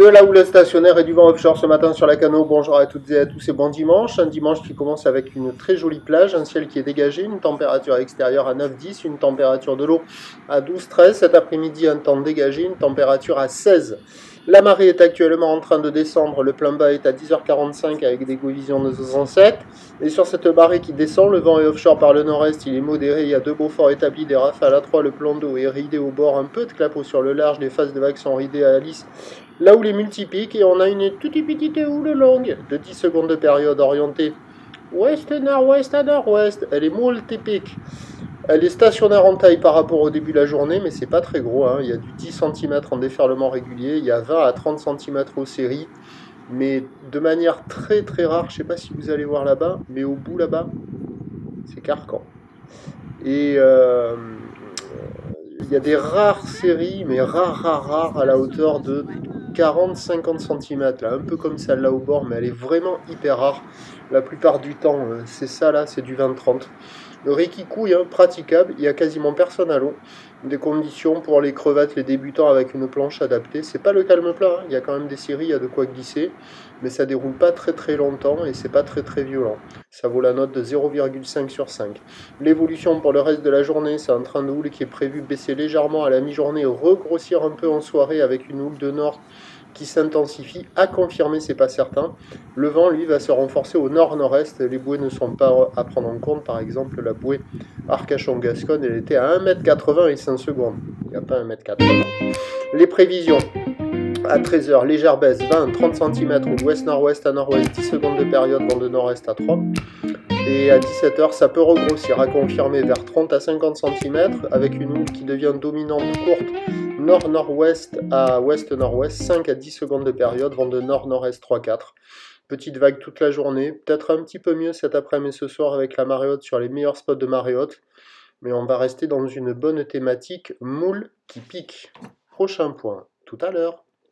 De la houle stationnaire et du vent offshore ce matin sur la Cano. Bonjour à toutes et à tous et bon dimanche. Un dimanche qui commence avec une très jolie plage, un ciel qui est dégagé, une température extérieure à 9-10, une température de l'eau à 12-13. Cet après-midi, un temps dégagé, une température à 16. La marée est actuellement en train de descendre, le plein bas est à 10h45 avec des collisions de 207. Et sur cette marée qui descend, le vent est offshore par le nord-est, il est modéré, il y a deux beaux forts établis, des rafales à 3, le plan d'eau est ridé au bord, un peu de clapot sur le large, les faces de vagues sont ridées à lisse, là où les multipiques, et on a une toute petite houle longue de 10 secondes de période orientée ouest-nord-ouest à nord-ouest, elle est multipique. Elle est stationnaire en taille par rapport au début de la journée, mais c'est pas très gros, hein. Il y a du 10 cm en déferlement régulier, il y a 20 à 30 cm aux séries, mais de manière très très rare, je sais pas si vous allez voir là-bas, mais au bout là-bas, c'est carcan. Et il y a des rares séries, mais rares à la hauteur de 40-50 cm, là, un peu comme celle-là au bord, mais elle est vraiment hyper rare. La plupart du temps, c'est ça là, c'est du 20-30. Le riz qui couille, hein, praticable, il n'y a quasiment personne à l'eau. Des conditions pour les crevettes, les débutants avec une planche adaptée. C'est pas le calme plat, hein. Il y a quand même des séries, il y a de quoi glisser, mais ça déroule pas très longtemps et c'est pas très violent. Ça vaut la note de 0,5 sur 5. L'évolution pour le reste de la journée, c'est un train de houle qui est prévu baisser légèrement à la mi-journée, regrossir un peu en soirée avec une houle de nord qui s'intensifie, à confirmer, c'est pas certain. Le vent, lui, va se renforcer au nord-nord-est. Les bouées ne sont pas à prendre en compte. Par exemple, la bouée Arcachon-Gascogne, elle était à 1,80 m et 5 secondes. Il n'y a pas 1,80 m. Les prévisions. À 13h, légère baisse, 20-30 cm ou ouest-nord-ouest à nord-ouest, 10 secondes de période, vent de nord-est à 3. Et à 17h, ça peut regrossir, à confirmer vers 30 à 50 cm, avec une houle qui devient dominante courte, nord-nord-ouest à ouest-nord-ouest, 5 à 10 secondes de période, vent de nord-nord-est 3-4. Petite vague toute la journée, peut-être un petit peu mieux cet après-midi ce soir avec la marée haute sur les meilleurs spots de marée haute, mais on va rester dans une bonne thématique, moule qui pique. Prochain point, tout à l'heure.